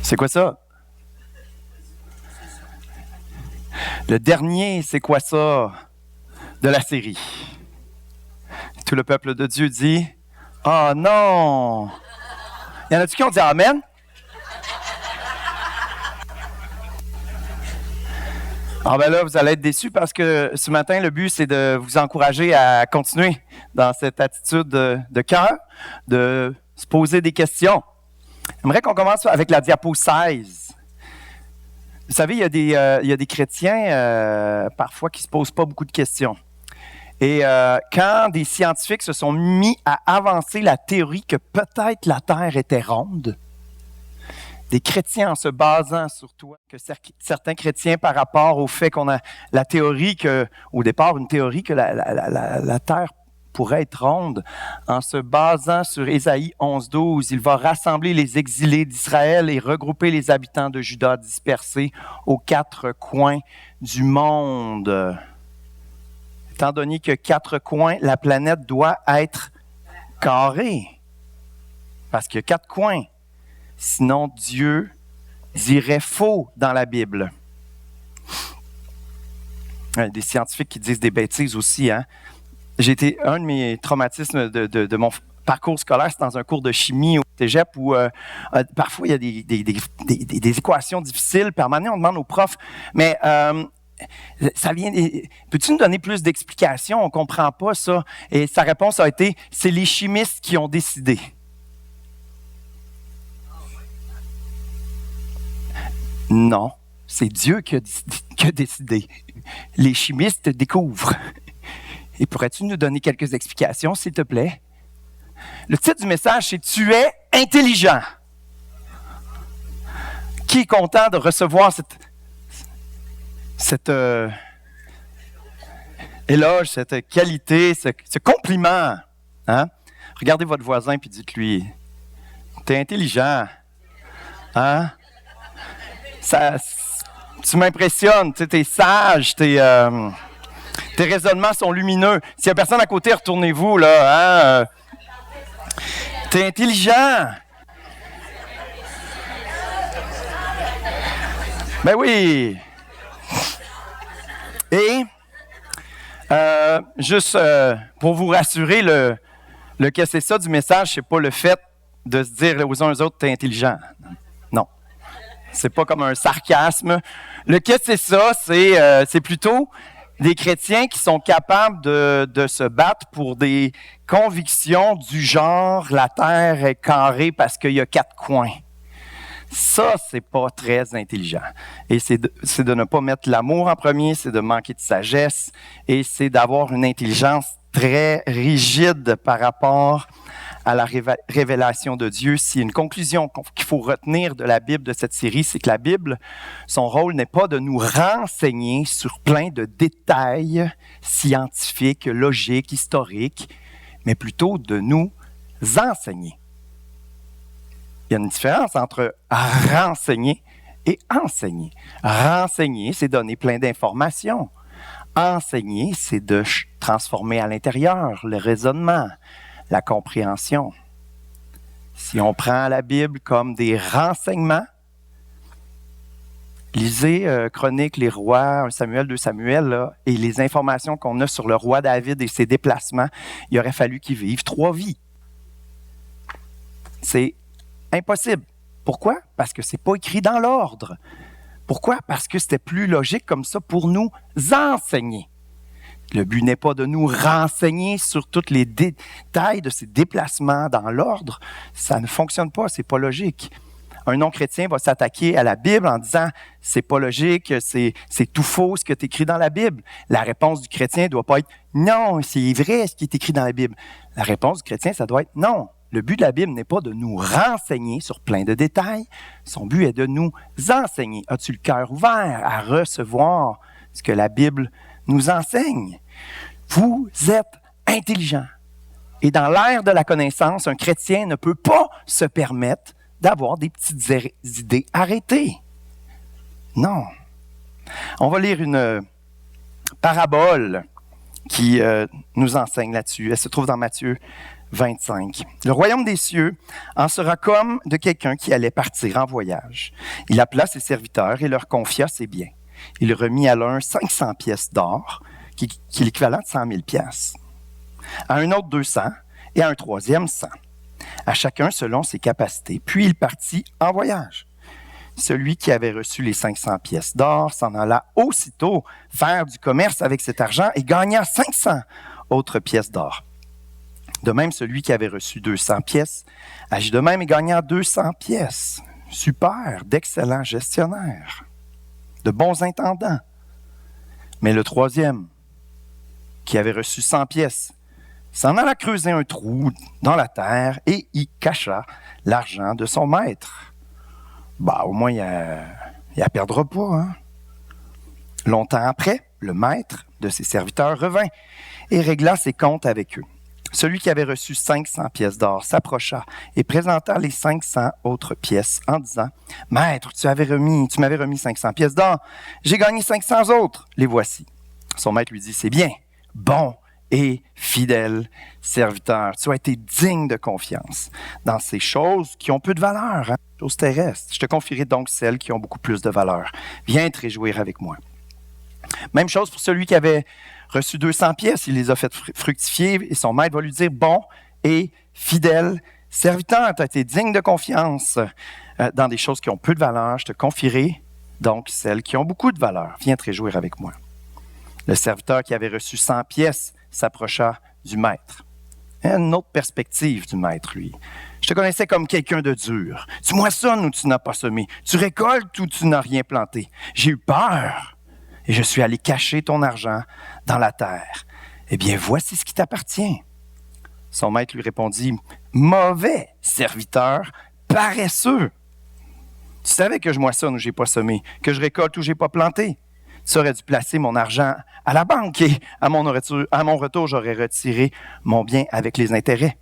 C'est quoi ça? Le dernier, c'est quoi ça? De la série. Tout le peuple de Dieu dit « Oh non! » Y en a-tu qui ont dit « Amen? » Ah ben là, vous allez être déçus parce que ce matin, le but, c'est de vous encourager à continuer dans cette attitude de cœur, de se poser des questions. J'aimerais qu'on commence avec la diapo 16. Vous savez, il y a des chrétiens, parfois, qui ne se posent pas beaucoup de questions. Et quand des scientifiques se sont mis à avancer la théorie que peut-être la Terre était ronde, des chrétiens en se basant sur toi, que certains chrétiens par rapport au fait qu'on a la théorie au départ, une théorie que la Terre pourrait être ronde, en se basant sur Ésaïe 11:12, il va rassembler les exilés d'Israël et regrouper les habitants de Juda dispersés aux 4 coins du monde. Étant donné que 4 coins, la planète doit être carrée. Parce qu'il y a 4 coins. Sinon, Dieu dirait faux dans la Bible. Il y a des scientifiques qui disent des bêtises aussi. Hein? Un de mes traumatismes de mon parcours scolaire, c'est dans un cours de chimie au cégep où parfois il y a des équations difficiles. Puis à un moment donné, on demande aux profs, mais ça vient. Peux-tu nous donner plus d'explications? On ne comprend pas ça. Et sa réponse a été, c'est les chimistes qui ont décidé. Non, c'est Dieu qui a décidé. Les chimistes découvrent. Et pourrais-tu nous donner quelques explications, s'il te plaît? Le titre du message, c'est « Tu es intelligent ». Qui est content de recevoir cette éloge, cette qualité, ce compliment? Hein? Regardez votre voisin et dites-lui « Tu es intelligent. » Hein? Tu m'impressionnes, tu es sage, tes raisonnements sont lumineux. S'il n'y a personne à côté, retournez-vous, là. Hein? Tu es intelligent. Ben oui. Et, juste pour vous rassurer, le que c'est ça du message, c'est pas le fait de se dire aux uns aux autres, tu es intelligent. Non. C'est pas comme un sarcasme. Le que c'est ça, c'est plutôt des chrétiens qui sont capables de se battre pour des convictions du genre « la terre est carrée parce qu'il y a 4 coins ». Ça, c'est pas très intelligent. Et c'est de ne pas mettre l'amour en premier, c'est de manquer de sagesse et c'est d'avoir une intelligence très rigide par rapport à la révélation de Dieu. S'il y a une conclusion qu'il faut retenir de la Bible, de cette série, c'est que la Bible, son rôle n'est pas de nous renseigner sur plein de détails scientifiques, logiques, historiques, mais plutôt de nous enseigner. Il y a une différence entre renseigner et enseigner. Renseigner, c'est donner plein d'informations. Enseigner, c'est de transformer à l'intérieur le raisonnement, la compréhension. Si on prend la Bible comme des renseignements, lisez Chroniques, les rois, 1 Samuel, 2 Samuel, là, et les informations qu'on a sur le roi David et ses déplacements, il aurait fallu qu'il vive 3 vies. C'est impossible. Pourquoi? Parce que ce n'est pas écrit dans l'ordre. Pourquoi? Parce que c'était plus logique comme ça pour nous enseigner. Le but n'est pas de nous renseigner sur tous les détails de ces déplacements dans l'ordre. Ça ne fonctionne pas, c'est pas logique. Un non-chrétien va s'attaquer à la Bible en disant « c'est pas logique, c'est tout faux ce qui est écrit dans la Bible ». La réponse du chrétien ne doit pas être « non, c'est vrai ce qui est écrit dans la Bible ». La réponse du chrétien, ça doit être « non ». Le but de la Bible n'est pas de nous renseigner sur plein de détails. Son but est de nous enseigner. As-tu le cœur ouvert à recevoir ce que la Bible nous enseigne? Vous êtes intelligent. Et dans l'ère de la connaissance, un chrétien ne peut pas se permettre d'avoir des petites idées arrêtées. Non. On va lire une parabole qui nous enseigne là-dessus. Elle se trouve dans Matthieu 25. Le royaume des cieux en sera comme de quelqu'un qui allait partir en voyage. Il appela ses serviteurs et leur confia ses biens. Il remit à l'un 500 pièces d'or, qui est l'équivalent de 100 000 pièces. À un autre 200 et à un troisième 100. À chacun selon ses capacités. Puis il partit en voyage. Celui qui avait reçu les 500 pièces d'or s'en alla aussitôt faire du commerce avec cet argent et gagna 500 autres pièces d'or. De même, celui qui avait reçu 200 pièces agit de même et gagna 200 pièces. Super, d'excellents gestionnaires, de bons intendants. Mais le troisième, qui avait reçu 100 pièces, s'en alla creuser un trou dans la terre et y cacha l'argent de son maître. Au moins, il ne perdra pas. Hein? Longtemps après, le maître de ses serviteurs revint et régla ses comptes avec eux. Celui qui avait reçu 500 pièces d'or s'approcha et présenta les 500 autres pièces en disant « Maître, tu m'avais remis 500 pièces d'or. J'ai gagné 500 autres. Les voici. » Son maître lui dit « C'est bien, bon et fidèle serviteur. Tu as été digne de confiance dans ces choses qui ont peu de valeur, choses terrestres. Je te confierai donc celles qui ont beaucoup plus de valeur. Viens te réjouir avec moi. » Même chose pour celui qui avait reçu 200 pièces, il les a fait fructifier et son maître va lui dire « Bon et fidèle serviteur, tu as été digne de confiance dans des choses qui ont peu de valeur. Je te confierai donc celles qui ont beaucoup de valeur. Viens te réjouir avec moi. » Le serviteur qui avait reçu 100 pièces s'approcha du maître. Une autre perspective du maître, lui. Je te connaissais comme quelqu'un de dur. Tu moissonnes ou tu n'as pas semé. Tu récoltes ou tu n'as rien planté. J'ai eu peur et je suis allé cacher ton argent dans la terre. Eh bien, voici ce qui t'appartient. Son maître lui répondit, « Mauvais serviteur, paresseux. Tu savais que je moissonne ou j'ai pas semé, que je récolte ou j'ai pas planté. Tu aurais dû placer mon argent à la banque et à mon retour, j'aurais retiré mon bien avec les intérêts.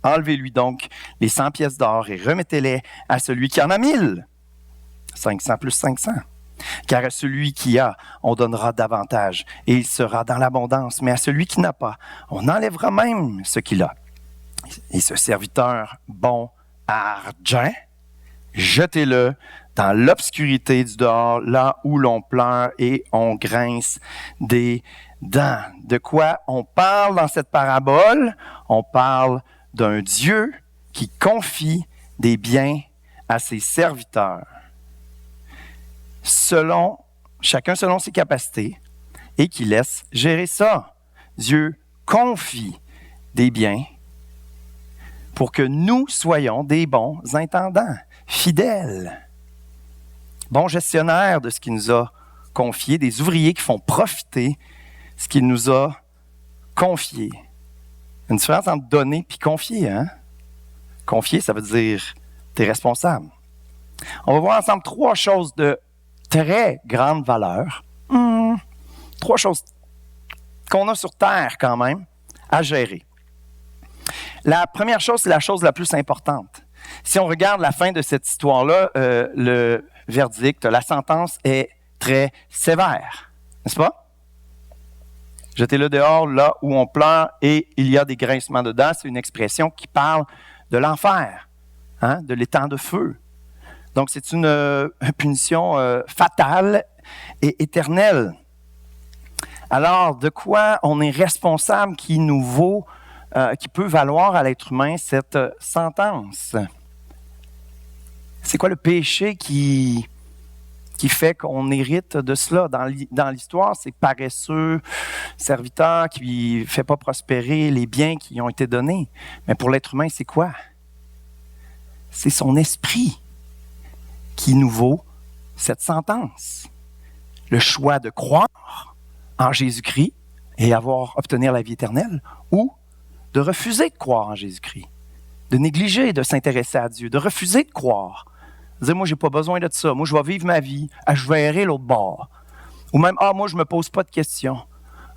Enlevez-lui donc les 100 pièces d'or et remettez-les à celui qui en a 1000. 500 plus 500. Car à celui qui a, on donnera davantage et il sera dans l'abondance. Mais à celui qui n'a pas, on enlèvera même ce qu'il a. Et ce serviteur bon argent, jetez-le dans l'obscurité du dehors, là où l'on pleure et on grince des dents. De quoi on parle dans cette parabole? On parle d'un Dieu qui confie des biens à ses serviteurs, chacun selon ses capacités, et qui laisse gérer ça. Dieu confie des biens pour que nous soyons des bons intendants, fidèles, bons gestionnaires de ce qu'il nous a confié, des ouvriers qui font profiter ce qu'il nous a confié. Une différence entre donner et confier. Hein? Confier, ça veut dire tu es responsable. On va voir ensemble 3 choses de très grande valeur. 3 choses qu'on a sur Terre quand même à gérer. La première chose, c'est la chose la plus importante. Si on regarde la fin de cette histoire-là, le verdict, la sentence est très sévère, n'est-ce pas? Jetez-le dehors, là où on pleure et il y a des grincements dedans. C'est une expression qui parle de l'enfer, hein, de l'étang de feu. Donc, c'est une punition fatale et éternelle. Alors, de quoi on est responsable qui peut valoir à l'être humain cette sentence? C'est quoi le péché qui fait qu'on hérite de cela? Dans l'histoire, c'est paresseux, serviteur qui ne fait pas prospérer les biens qui ont été donnés. Mais pour l'être humain, c'est quoi? C'est son esprit qui nous vaut cette sentence. Le choix de croire en Jésus-Christ et obtenir la vie éternelle, ou de refuser de croire en Jésus-Christ, de négliger de s'intéresser à Dieu, de refuser de croire. Dire, moi, j'ai pas besoin de ça. Moi, je vais vivre ma vie. Je verrai l'autre bord. Ou même, moi, je me pose pas de questions.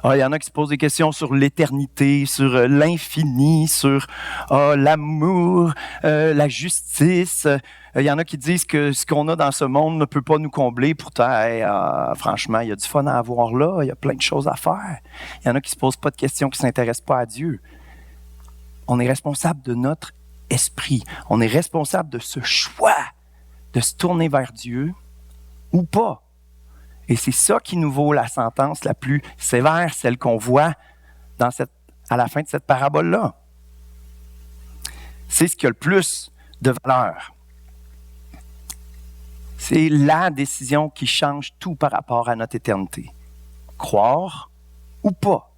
Il y en a qui se posent des questions sur l'éternité, sur l'infini, sur l'amour, la justice. Il y en a qui disent que ce qu'on a dans ce monde ne peut pas nous combler. Pourtant, franchement, il y a du fun à avoir là. Il y a plein de choses à faire. Il y en a qui se posent pas de questions, qui ne s'intéressent pas à Dieu. On est responsable de notre esprit. On est responsable de ce choix de se tourner vers Dieu ou pas. Et c'est ça qui nous vaut la sentence la plus sévère, celle qu'on voit à la fin de cette parabole-là. C'est ce qui a le plus de valeur. C'est la décision qui change tout par rapport à notre éternité. Croire ou pas.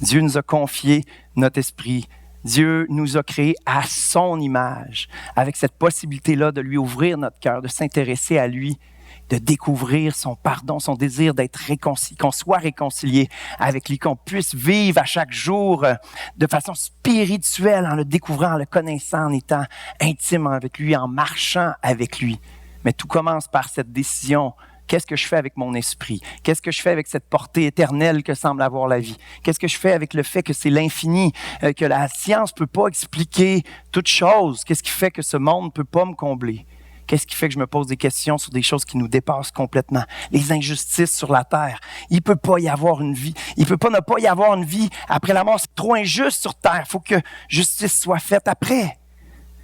Dieu nous a confié notre esprit. Dieu nous a créés à son image, avec cette possibilité-là de lui ouvrir notre cœur, de s'intéresser à lui, de découvrir son pardon, son désir d'être réconcilié, qu'on soit réconcilié avec lui, qu'on puisse vivre à chaque jour de façon spirituelle, en le découvrant, en le connaissant, en étant intime avec lui, en marchant avec lui. Mais tout commence par cette décision. Qu'est-ce que je fais avec mon esprit? Qu'est-ce que je fais avec cette portée éternelle que semble avoir la vie? Qu'est-ce que je fais avec le fait que c'est l'infini, que la science ne peut pas expliquer toute chose? Qu'est-ce qui fait que ce monde ne peut pas me combler? Qu'est-ce qui fait que je me pose des questions sur des choses qui nous dépassent complètement? Les injustices sur la terre. Il ne peut pas y avoir une vie. Il ne peut pas ne pas y avoir une vie après la mort. C'est trop injuste sur terre. Il faut que justice soit faite après.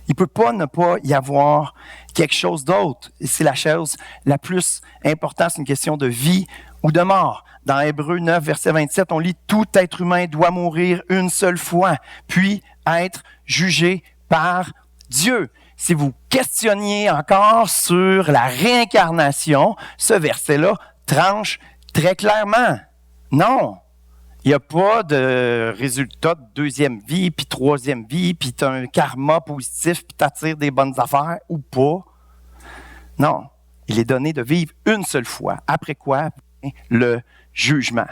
Il ne peut pas ne pas y avoir quelque chose d'autre. Et c'est la chose la plus importante. C'est une question de vie ou de mort. Dans Hébreux 9, verset 27, on lit « Tout être humain doit mourir une seule fois, puis être jugé par Dieu. » Si vous questionniez encore sur la réincarnation, ce verset-là tranche très clairement. Non, il n'y a pas de résultat de deuxième vie, puis troisième vie, puis tu as un karma positif, puis tu attires des bonnes affaires ou pas. Non, il est donné de vivre une seule fois. Après quoi? Le jugement.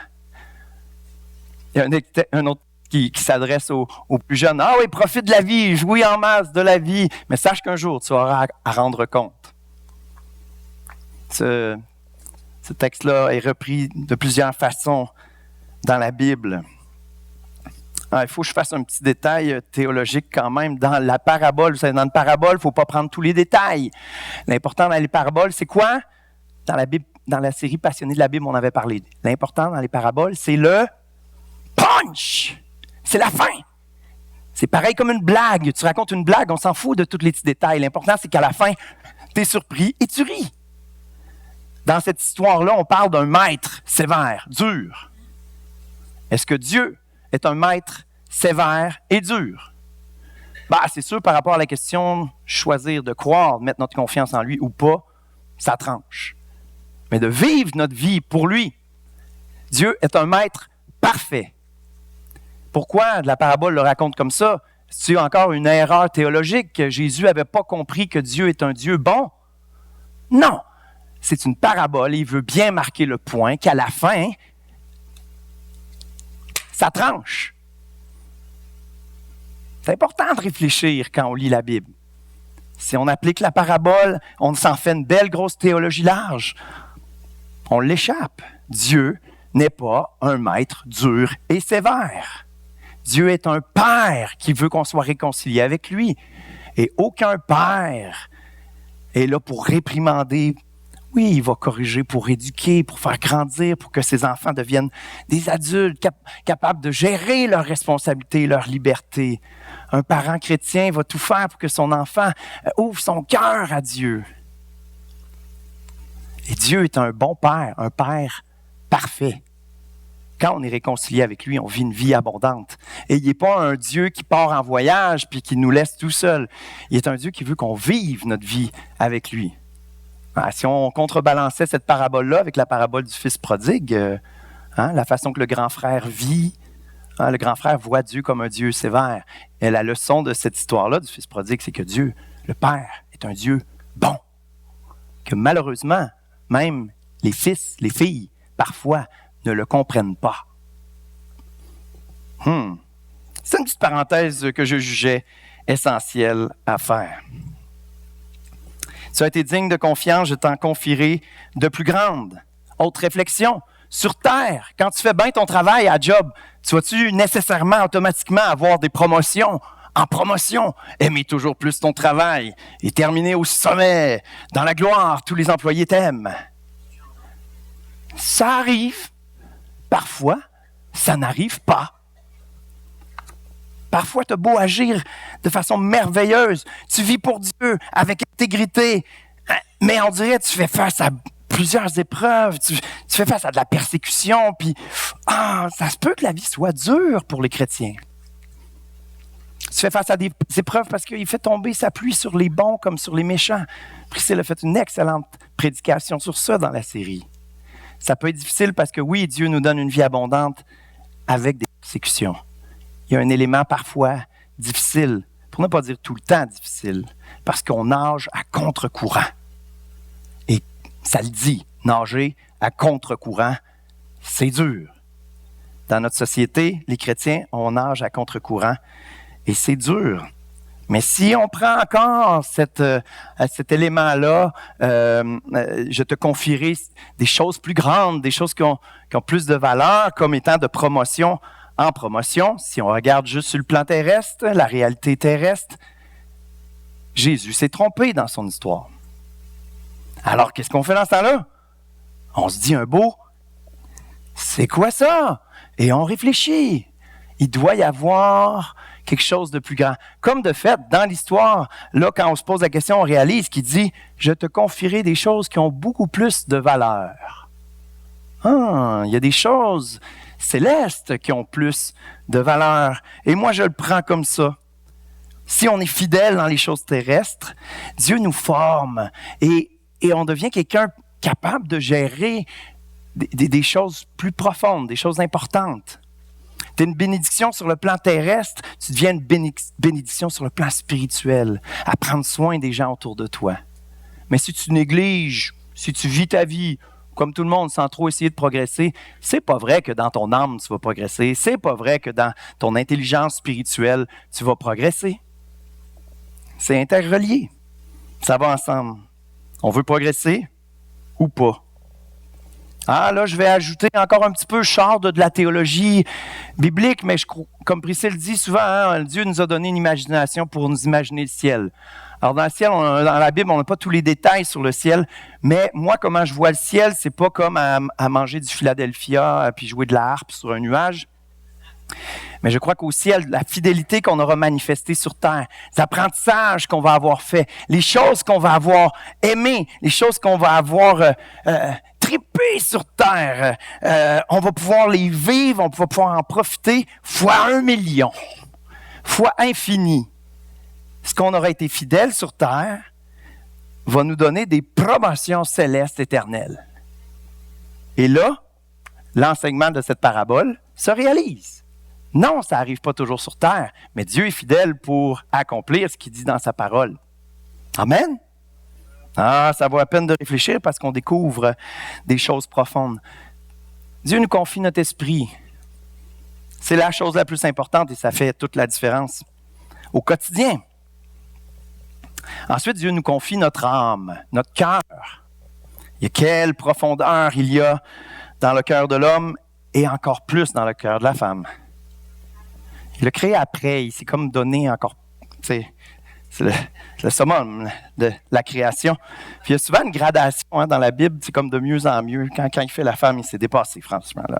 Il y a un autre qui s'adresse aux plus jeunes. « Ah oui, profite de la vie, jouis en masse de la vie, mais sache qu'un jour, tu auras à rendre compte. » Ce texte-là est repris de plusieurs façons dans la Bible. Il faut que je fasse un petit détail théologique quand même. Dans la parabole, vous savez, dans une parabole, il ne faut pas prendre tous les détails. L'important dans les paraboles, c'est quoi? Dans la Bible, dans la série Passionnés de la Bible, on avait parlé. L'important dans les paraboles, c'est le punch! C'est la fin. C'est pareil comme une blague. Tu racontes une blague, on s'en fout de tous les petits détails. L'important, c'est qu'à la fin, tu es surpris et tu ris. Dans cette histoire-là, on parle d'un maître sévère, dur. Est-ce que Dieu est un maître sévère et dur? C'est sûr, par rapport à la question choisir de croire, mettre notre confiance en lui ou pas, ça tranche. Mais de vivre notre vie pour lui, Dieu est un maître parfait. Pourquoi la parabole le raconte comme ça? C'est encore une erreur théologique que Jésus n'avait pas compris que Dieu est un Dieu bon? Non! C'est une parabole et il veut bien marquer le point qu'à la fin, ça tranche. C'est important de réfléchir quand on lit la Bible. Si on applique la parabole, on s'en fait une belle grosse théologie large. On l'échappe. Dieu n'est pas un maître dur et sévère. Dieu est un père qui veut qu'on soit réconcilié avec lui. Et aucun père est là pour réprimander. Oui, il va corriger pour éduquer, pour faire grandir, pour que ses enfants deviennent des adultes capables de gérer leurs responsabilités, leur liberté. Un parent chrétien va tout faire pour que son enfant ouvre son cœur à Dieu. Et Dieu est un bon père, un père parfait. Quand on est réconcilié avec lui, on vit une vie abondante. Et il n'est pas un Dieu qui part en voyage puis qui nous laisse tout seul. Il est un Dieu qui veut qu'on vive notre vie avec lui. Si on contrebalançait cette parabole-là avec la parabole du fils prodigue, la façon que le grand frère vit, le grand frère voit Dieu comme un Dieu sévère. Et la leçon de cette histoire-là du fils prodigue, c'est que Dieu, le Père, est un Dieu bon. Que malheureusement, même les fils, les filles, parfois, ne le comprennent pas. C'est une petite parenthèse que je jugeais essentielle à faire. Tu as été digne de confiance, je t'en confierai de plus grandes. Autre réflexion, sur Terre, quand tu fais bien ton travail à job, tu vas-tu nécessairement, automatiquement avoir des promotions? En promotion, aimer toujours plus ton travail et terminer au sommet, dans la gloire, tous les employés t'aiment. Ça arrive. Parfois, ça n'arrive pas. Parfois, tu as beau agir de façon merveilleuse. Tu vis pour Dieu avec intégrité. Mais on dirait que tu fais face à plusieurs épreuves. Tu fais face à de la persécution. Puis, ça se peut que la vie soit dure pour les chrétiens. Tu fais face à des épreuves parce qu'il fait tomber sa pluie sur les bons comme sur les méchants. Priscille a fait une excellente prédication sur ça dans la série. Ça peut être difficile parce que oui, Dieu nous donne une vie abondante avec des persécutions. Il y a un élément parfois difficile, pour ne pas dire tout le temps difficile, parce qu'on nage à contre-courant. Et ça le dit, nager à contre-courant, c'est dur. Dans notre société, les chrétiens, on nage à contre-courant et c'est dur. Mais si on prend encore cet élément-là, je te confierai des choses plus grandes, des choses qui ont plus de valeur comme étant de promotion en promotion. Si on regarde juste sur le plan terrestre, la réalité terrestre, Jésus s'est trompé dans son histoire. Alors, qu'est-ce qu'on fait dans ce temps-là? On se dit un beau, c'est quoi ça? Et on réfléchit. Il doit y avoir quelque chose de plus grand. Comme de fait, dans l'histoire, là, quand on se pose la question, on réalise qu'il dit « Je te confierai des choses qui ont beaucoup plus de valeur. » Il y a des choses célestes qui ont plus de valeur. Et moi, je le prends comme ça. Si on est fidèle dans les choses terrestres, Dieu nous forme et on devient quelqu'un capable de gérer des choses plus profondes, des choses importantes. Tu es une bénédiction sur le plan terrestre, tu deviens une bénédiction sur le plan spirituel, à prendre soin des gens autour de toi. Mais si tu négliges, si tu vis ta vie comme tout le monde sans trop essayer de progresser, c'est pas vrai que dans ton âme tu vas progresser, c'est pas vrai que dans ton intelligence spirituelle tu vas progresser. C'est interrelié, ça va ensemble. On veut progresser ou pas? Là, je vais ajouter encore un petit peu, je sors de la théologie biblique, mais comme Priscille dit souvent, Dieu nous a donné une imagination pour nous imaginer le ciel. Alors, dans le ciel, dans la Bible, on n'a pas tous les détails sur le ciel, mais moi, comment je vois le ciel, c'est pas comme à manger du Philadelphia puis jouer de la harpe sur un nuage. Mais je crois qu'au ciel, la fidélité qu'on aura manifestée sur terre, les apprentissages qu'on va avoir faits, les choses qu'on va avoir aimées, les choses qu'on va avoir trippées sur terre, on va pouvoir les vivre, on va pouvoir en profiter fois 1 million, fois infini. Ce qu'on aura été fidèle sur terre va nous donner des promotions célestes éternelles. Et là, l'enseignement de cette parabole se réalise. Non, ça n'arrive pas toujours sur terre, mais Dieu est fidèle pour accomplir ce qu'il dit dans sa parole. Amen? Ça vaut la peine de réfléchir parce qu'on découvre des choses profondes. Dieu nous confie notre esprit. C'est la chose la plus importante et ça fait toute la différence au quotidien. Ensuite, Dieu nous confie notre âme, notre cœur. Il y a quelle profondeur il y a dans le cœur de l'homme et encore plus dans le cœur de la femme. Il l'a créé après, il s'est comme donné encore, c'est le summum de la création. Puis il y a souvent une gradation dans la Bible, c'est comme de mieux en mieux. Quand il fait la femme, il s'est dépassé, franchement. Là.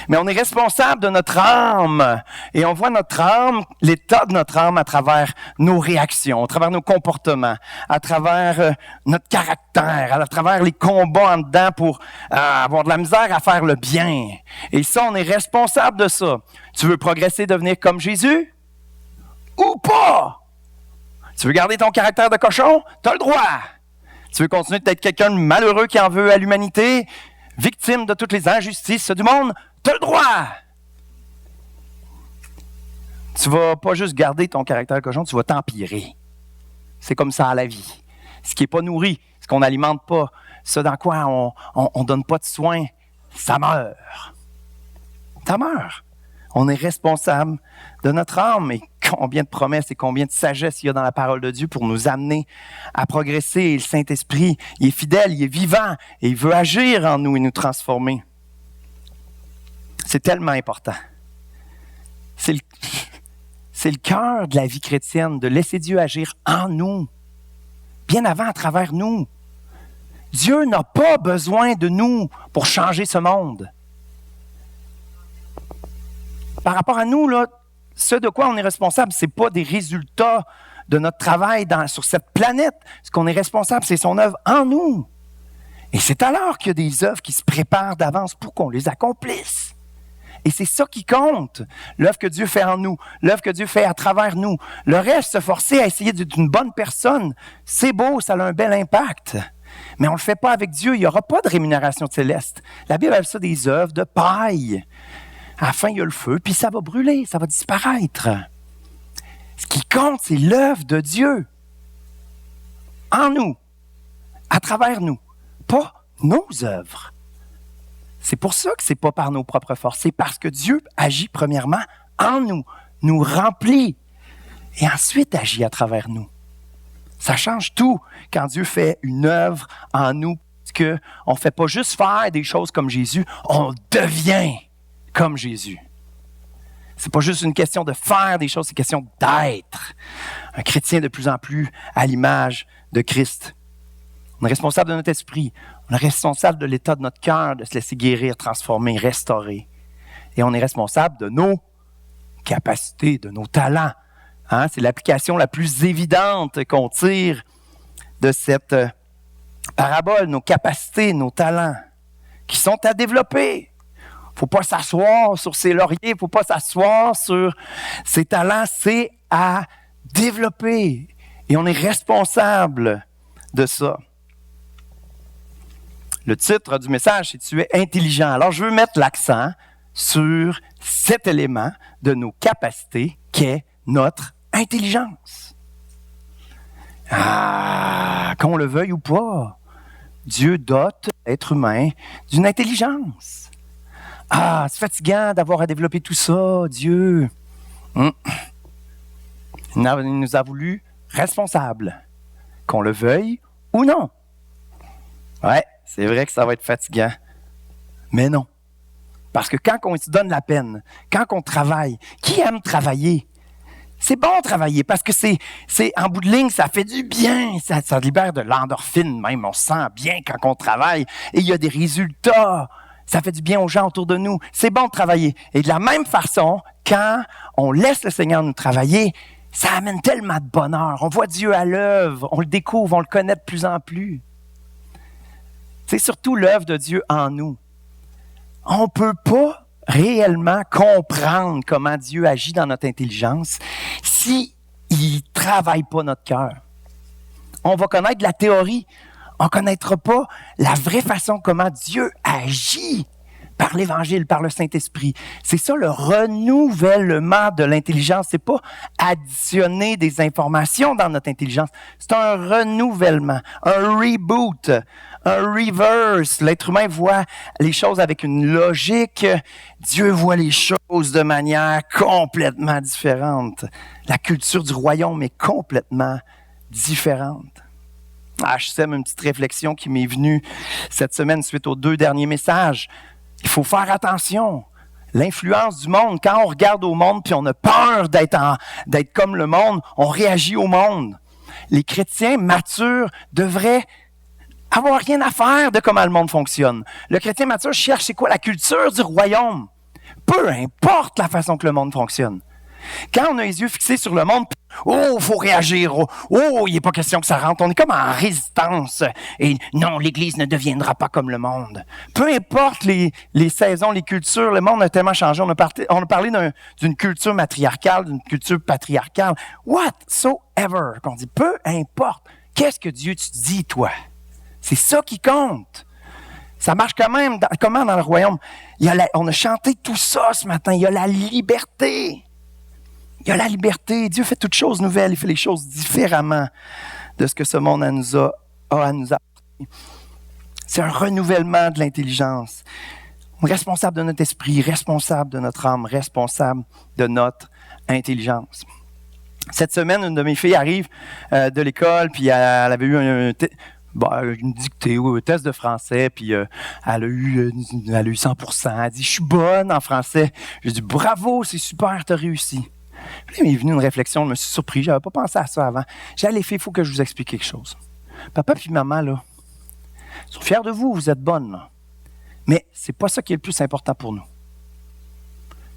Mais on est responsable de notre âme. Et on voit notre âme, l'état de notre âme à travers nos réactions, à travers nos comportements, à travers notre caractère, à travers les combats en dedans pour avoir de la misère à faire le bien. Et ça, on est responsable de ça. Tu veux progresser, devenir comme Jésus? Ou pas? Tu veux garder ton caractère de cochon? Tu as le droit. Tu veux continuer d'être quelqu'un de malheureux qui en veut à l'humanité, victime de toutes les injustices du monde? Tu as le droit. Tu vas pas juste garder ton caractère de cochon, tu vas t'empirer. C'est comme ça à la vie. Ce qui n'est pas nourri, ce qu'on n'alimente pas, ce dans quoi on ne donne pas de soin, ça meurt. Ça meurt. On est responsable de notre âme. Et combien de promesses et combien de sagesse il y a dans la parole de Dieu pour nous amener à progresser. Et le Saint-Esprit, il est fidèle, il est vivant et il veut agir en nous et nous transformer. C'est tellement important. C'est le cœur de la vie chrétienne, de laisser Dieu agir en nous, bien avant à travers nous. Dieu n'a pas besoin de nous pour changer ce monde. Par rapport à nous, là, ce de quoi on est responsable, ce n'est pas des résultats de notre travail sur cette planète. Ce qu'on est responsable, c'est son œuvre en nous. Et c'est alors qu'il y a des œuvres qui se préparent d'avance pour qu'on les accomplisse. Et c'est ça qui compte, l'œuvre que Dieu fait en nous, l'œuvre que Dieu fait à travers nous. Le reste, se forcer à essayer d'être une bonne personne, c'est beau, ça a un bel impact. Mais on ne le fait pas avec Dieu, il n'y aura pas de rémunération céleste. La Bible appelle ça des œuvres de paille. À la fin, il y a le feu, puis ça va brûler, ça va disparaître. Ce qui compte, c'est l'œuvre de Dieu en nous, à travers nous, pas nos œuvres. C'est pour ça que ce n'est pas par nos propres forces. C'est parce que Dieu agit premièrement en nous, nous remplit, et ensuite agit à travers nous. Ça change tout quand Dieu fait une œuvre en nous, parce qu'on ne fait pas juste faire des choses comme Jésus, on devient comme Jésus. Ce n'est pas juste une question de faire des choses, c'est une question d'être. Un chrétien de plus en plus à l'image de Christ. On est responsable de notre esprit. On est responsable de l'état de notre cœur, de se laisser guérir, transformer, restaurer. Et on est responsable de nos capacités, de nos talents. Hein? C'est l'application la plus évidente qu'on tire de cette parabole, nos capacités, nos talents, qui sont à développer. Il ne faut pas s'asseoir sur ses lauriers, il ne faut pas s'asseoir sur ses talents, c'est à développer. Et on est responsable de ça. Le titre du message, c'est « Tu es intelligent ». Alors, je veux mettre l'accent sur cet élément de nos capacités qu'est notre intelligence. Qu'on le veuille ou pas, Dieu dote l'être humain d'une intelligence. C'est fatigant d'avoir à développer tout ça, Dieu. Il nous a voulu responsables, qu'on le veuille ou non. Ouais, c'est vrai que ça va être fatigant, mais non. Parce que quand on se donne la peine, quand on travaille, qui aime travailler? C'est bon travailler parce que c'est en bout de ligne, ça fait du bien, ça libère de l'endorphine même, on se sent bien quand on travaille et il y a des résultats. Ça fait du bien aux gens autour de nous. C'est bon de travailler. Et de la même façon, quand on laisse le Seigneur nous travailler, ça amène tellement de bonheur. On voit Dieu à l'œuvre, on le découvre, on le connaît de plus en plus. C'est surtout l'œuvre de Dieu en nous. On ne peut pas réellement comprendre comment Dieu agit dans notre intelligence s'il ne travaille pas notre cœur. On va connaître la théorie, on ne connaîtra pas la vraie façon comment Dieu agit par l'Évangile, par le Saint-Esprit. C'est ça le renouvellement de l'intelligence. Ce n'est pas additionner des informations dans notre intelligence. C'est un renouvellement, un reboot, un reverse. L'être humain voit les choses avec une logique. Dieu voit les choses de manière complètement différente. La culture du royaume est complètement différente. Je sème une petite réflexion qui m'est venue cette semaine suite aux 2 derniers messages. Il faut faire attention. L'influence du monde, quand on regarde au monde puis on a peur d'être comme le monde, on réagit au monde. Les chrétiens matures devraient avoir rien à faire de comment le monde fonctionne. Le chrétien mature cherche c'est quoi la culture du royaume. Peu importe la façon que le monde fonctionne. Quand on a les yeux fixés sur le monde, il faut réagir. Il n'est pas question que ça rentre. On est comme en résistance. Et non, l'Église ne deviendra pas comme le monde. Peu importe les saisons, les cultures, le monde a tellement changé. On a parlé d'une culture matriarcale, d'une culture patriarcale. Whatsoever, qu'on dit. Peu importe. Qu'est-ce que Dieu te dit, toi? C'est ça qui compte. Ça marche comment dans le royaume? On a chanté tout ça ce matin. Il y a la liberté. Il y a la liberté. Dieu fait toutes choses nouvelles. Il fait les choses différemment de ce que ce monde a à nous apporter. C'est un renouvellement de l'intelligence. On est responsable de notre esprit, responsable de notre âme, responsable de notre intelligence. Cette semaine, une de mes filles arrive de l'école, puis elle avait eu une dictée ou un test de français, puis elle a eu 100%. Elle dit « Je suis bonne en français. » J'ai dit « Bravo, c'est super, tu as réussi. » Puis là, il m'est venu une réflexion, je me suis surpris, je n'avais pas pensé à ça avant. J'ai dit « Les filles, il faut que je vous explique quelque chose. Papa et maman, là, sont fiers de vous, vous êtes bonnes, là. Mais c'est pas ça qui est le plus important pour nous.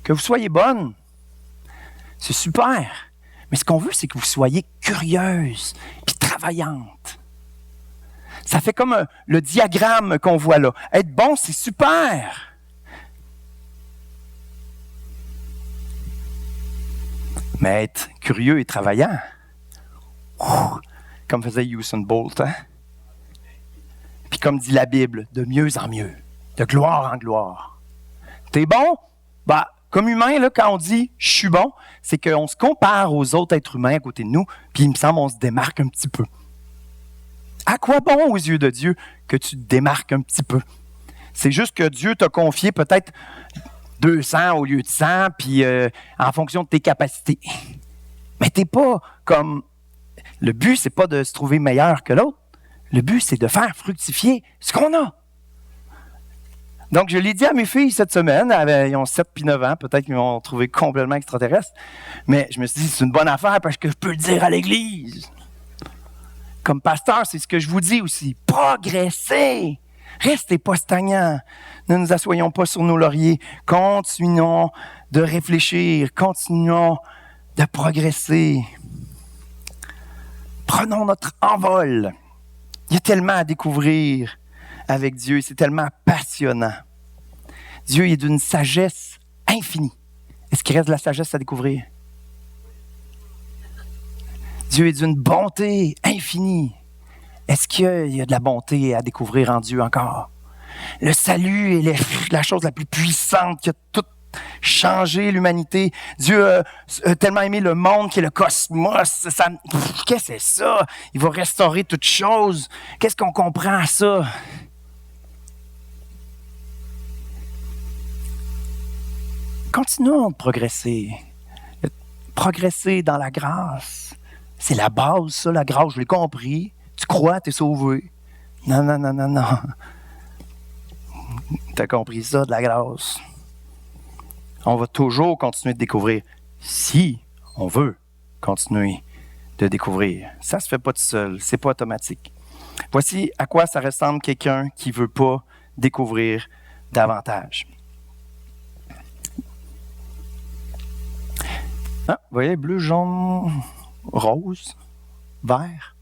Que vous soyez bonnes, c'est super. Mais ce qu'on veut, c'est que vous soyez curieuse puis travaillante. Ça fait comme le diagramme qu'on voit là. Être bon, c'est super. Mais être curieux et travaillant, comme faisait Usain Bolt, hein? Puis comme dit la Bible, de mieux en mieux, de gloire en gloire. T'es bon? Bah, comme humain, là, quand on dit « je suis bon », c'est qu'on se compare aux autres êtres humains à côté de nous, puis il me semble qu'on se démarque un petit peu. À quoi bon aux yeux de Dieu que tu te démarques un petit peu? C'est juste que Dieu t'a confié peut-être 200 au lieu de 100, puis en fonction de tes capacités. Mais t'es pas comme... Le but, c'est pas de se trouver meilleur que l'autre. Le but, c'est de faire fructifier ce qu'on a. Donc, je l'ai dit à mes filles cette semaine, ils ont 7 puis 9 ans, peut-être qu'ils m'ont trouvé complètement extraterrestre, mais je me suis dit, c'est une bonne affaire parce que je peux le dire à l'Église. Comme pasteur, c'est ce que je vous dis aussi. Progressez! Restez pas stagnants. Ne nous assoyons pas sur nos lauriers. Continuons de réfléchir. Continuons de progresser. Prenons notre envol. Il y a tellement à découvrir avec Dieu. C'est tellement passionnant. Dieu est d'une sagesse infinie. Est-ce qu'il reste de la sagesse à découvrir? Dieu est d'une bonté infinie. Est-ce qu'il y a de la bonté à découvrir en Dieu encore? Le salut est la chose la plus puissante qui a tout changé l'humanité. Dieu a tellement aimé le monde qui est le cosmos. Qu'est-ce que c'est ça? Il va restaurer toutes choses. Qu'est-ce qu'on comprend à ça? Continuons de progresser. Progresser dans la grâce. C'est la base, ça, la grâce. Je l'ai compris. Tu crois, t'es sauvé. Non. T'as compris ça, de la grâce. On va toujours continuer de découvrir. Si on veut continuer de découvrir. Ça se fait pas tout seul. C'est pas automatique. Voici à quoi ça ressemble quelqu'un qui veut pas découvrir davantage. Ah, vous voyez, bleu, jaune, rose, vert.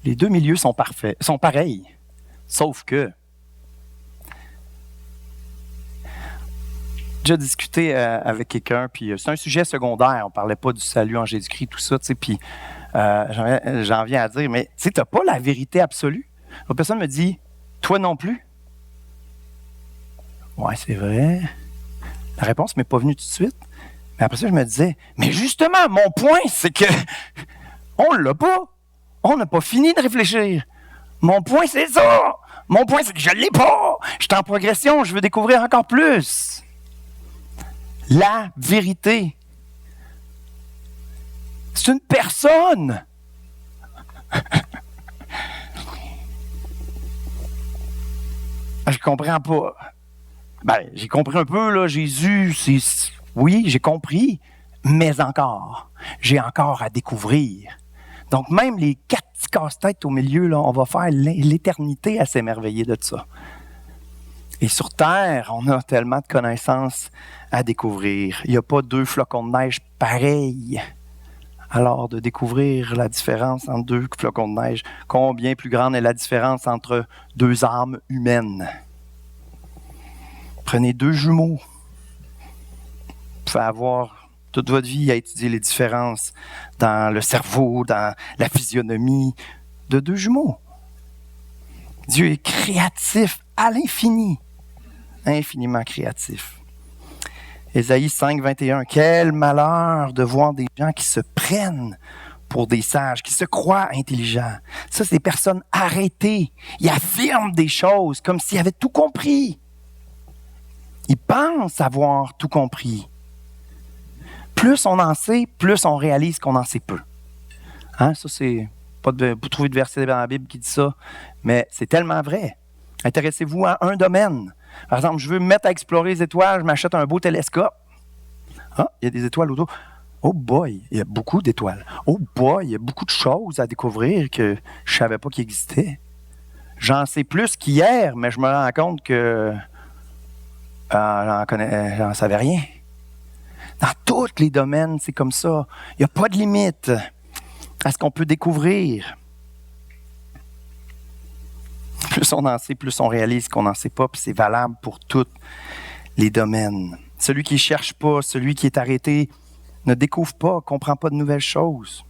Les deux milieux sont parfaits, sont pareils. Sauf que j'ai déjà discuté avec quelqu'un, puis c'est un sujet secondaire. On parlait pas du salut en Jésus-Christ, tout ça, tu sais, puis j'en viens à dire, mais tu sais, t'as pas la vérité absolue. La personne me dit, toi non plus. Ouais, c'est vrai. La réponse m'est pas venue tout de suite. Mais après ça, je me disais, mais justement, mon point, c'est que on l'a pas. On n'a pas fini de réfléchir. Mon point, c'est ça. Mon point, c'est que je l'ai pas. Je suis en progression, je veux découvrir encore plus. La vérité. C'est une personne. Je comprends pas. Ben, j'ai compris un peu, là, Jésus, c'est... Oui, j'ai compris, mais encore. J'ai encore à découvrir. Donc, même les 4 petits casse-têtes au milieu, là, on va faire l'éternité à s'émerveiller de ça. Et sur Terre, on a tellement de connaissances à découvrir. Il n'y a pas 2 flocons de neige pareils. Alors, de découvrir la différence entre 2 flocons de neige, combien plus grande est la différence entre 2 âmes humaines? Prenez 2 jumeaux. Vous pouvez avoir toute votre vie à étudier les différences dans le cerveau, dans la physionomie de 2 jumeaux. Dieu est créatif à l'infini, infiniment créatif. Ésaïe 5, 21. Quel malheur de voir des gens qui se prennent pour des sages, qui se croient intelligents. Ça, c'est des personnes arrêtées. Ils affirment des choses comme s'ils avaient tout compris. Ils pensent avoir tout compris. Plus on en sait, plus on réalise qu'on en sait peu. Hein? Ça, c'est pas de trouver de verset dans la Bible qui dit ça, mais c'est tellement vrai. Intéressez-vous à un domaine. Par exemple, je veux me mettre à explorer les étoiles, je m'achète un beau télescope. Ah, il y a des étoiles autour. Oh boy, il y a beaucoup d'étoiles. Oh boy, il y a beaucoup de choses à découvrir que je ne savais pas qu'ils existaient. J'en sais plus qu'hier, mais je me rends compte que j'en savais rien. Dans tous les domaines, c'est comme ça. Il n'y a pas de limite à ce qu'on peut découvrir. Plus on en sait, plus on réalise qu'on n'en sait pas, puis c'est valable pour tous les domaines. Celui qui ne cherche pas, celui qui est arrêté, ne découvre pas, ne comprend pas de nouvelles choses.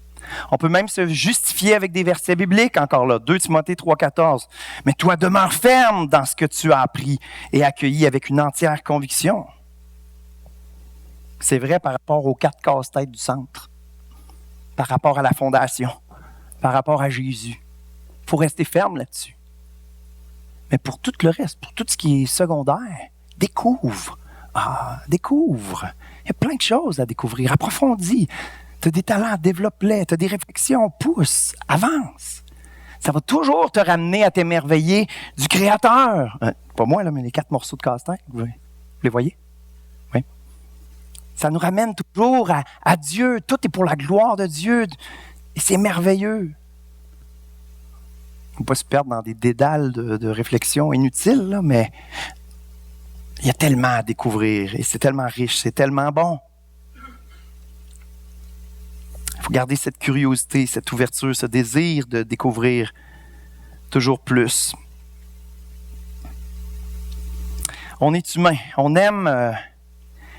On peut même se justifier avec des versets bibliques, encore là, 2 Timothée 3,14. Mais toi, demeure ferme dans ce que tu as appris et accueilli avec une entière conviction. C'est vrai par rapport aux 4 casse-têtes du centre, par rapport à la fondation, par rapport à Jésus. Il faut rester ferme là-dessus. Mais pour tout le reste, pour tout ce qui est secondaire, découvre. Découvre. Il y a plein de choses à découvrir. Approfondis. Tu as des talents, développe-les. Tu as des réflexions, pousse, avance. Ça va toujours te ramener à t'émerveiller du Créateur. Pas moi, là, mais les 4 morceaux de casse-tête, vous les voyez? Oui. Ça nous ramène toujours à Dieu. Tout est pour la gloire de Dieu. Et c'est merveilleux. Il ne faut pas se perdre dans des dédales de réflexions inutiles, là, mais il y a tellement à découvrir et c'est tellement riche, c'est tellement bon. Il faut garder cette curiosité, cette ouverture, ce désir de découvrir toujours plus. On est humain, on aime